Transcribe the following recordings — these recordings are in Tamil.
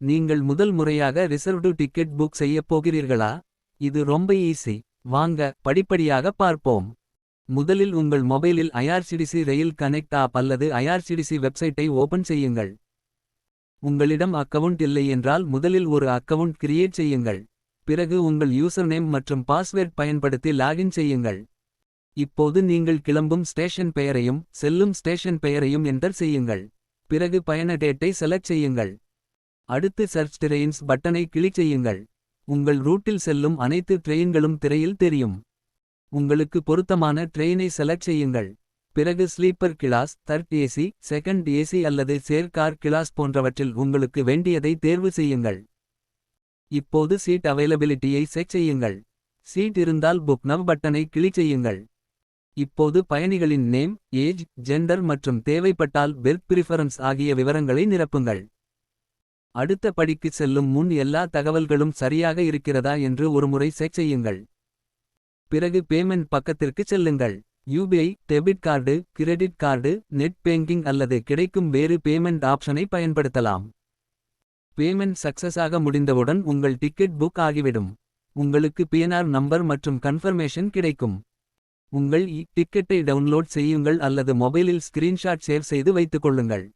நீங்கள் முதல் முறையாக ரிசர்வ்டு டிக்கெட் புக் செய்யப் போகிறீர்களா? இது ரொம்ப ஈஸி. வாங்க படிப்படியாக பார்ப்போம். முதலில் உங்கள் மொபைலில் ஐஆர்சிடிசி ரயில் கனெக்ட் ஆப் அல்லது ஐஆர்சிடிசி வெப்சைட்டை ஓபன் செய்யுங்கள். உங்களிடம் அக்கவுண்ட் இல்லை என்றால் முதலில் ஒரு அக்கவுண்ட் கிரியேட் செய்யுங்கள். பிறகு உங்கள் யூசர்நேம் மற்றும் பாஸ்வேர்ட் பயன்படுத்தி லாகின் செய்யுங்கள். இப்போது நீங்கள் கிளம்பும் ஸ்டேஷன் பெயரையும் செல்லும் ஸ்டேஷன் பெயரையும் என்டர் செய்யுங்கள். பிறகு பயண டேட்டை செலக்ட் செய்யுங்கள். அடுத்து சர்ச் ட்ரெயின்ஸ் பட்டனை கிளிக் செய்யுங்கள். உங்கள் ரூட்டில் செல்லும் அனைத்து ட்ரெயின்களும் திரையில் தெரியும். உங்களுக்கு பொருத்தமான ட்ரெயினை செலக்ட் செய்யுங்கள். பிறகு sleeper class, third AC, second AC அல்லது சேர் கார் கிளாஸ் போன்றவற்றில் உங்களுக்கு வேண்டியதை தேர்வு செய்யுங்கள். இப்போது சீட் அவைலபிலிட்டியை செக் செய்யுங்கள். சீட் இருந்தால் புக் நவ் பட்டனை கிளிக் செய்யுங்கள். இப்போது பயணிகளின் நேம், ஏஜ், ஜெண்டர் மற்றும் தேவைப்பட்டால் பெர்த் பிரிஃபரன்ஸ் ஆகிய விவரங்களை நிரப்புங்கள். அடுத்த படிக்கு செல்லும் முன் எல்லா தகவல்களும் சரியாக இருக்கிறதா என்று ஒருமுறை செக் செய்யுங்கள். பிறகு பேமெண்ட் பக்கத்திற்கு செல்லுங்கள். UPI, debit card, credit card, net banking அல்லது கிடைக்கும் வேறு பேமெண்ட் ஆப்ஷனை பயன்படுத்தலாம். பேமெண்ட் சக்சஸாக முடிந்தவுடன் உங்கள் டிக்கெட் புக் ஆகிவிடும். உங்களுக்கு பிஎன்ஆர் நம்பர் மற்றும் கன்ஃபர்மேஷன் கிடைக்கும். உங்கள் டிக்கெட்டை டவுன்லோட் செய்யுங்கள் அல்லது மொபைலில் ஸ்கிரீன்ஷாட் சேவ் செய்து வைத்துக் கொள்ளுங்கள்.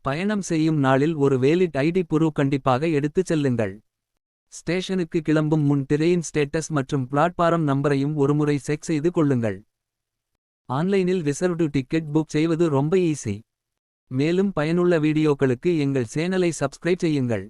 பயணம் செய்யும் நாளில் ஒரு வேலிட் ஐடி ப்ரூஃப் கண்டிப்பாக எடுத்துச் செல்லுங்கள். ஸ்டேஷனுக்கு கிளம்பும் முன் ட்ரெயின் ஸ்டேட்டஸ் மற்றும் பிளாட்பாரம் நம்பரையும் ஒருமுறை செக் செய்து கொள்ளுங்கள். ஆன்லைனில் ரிசர்வ்டு டிக்கெட் புக் செய்வது ரொம்ப ஈஸி. மேலும் பயனுள்ள வீடியோக்களுக்கு எங்கள் சேனலை சப்ஸ்கிரைப் செய்யுங்கள்.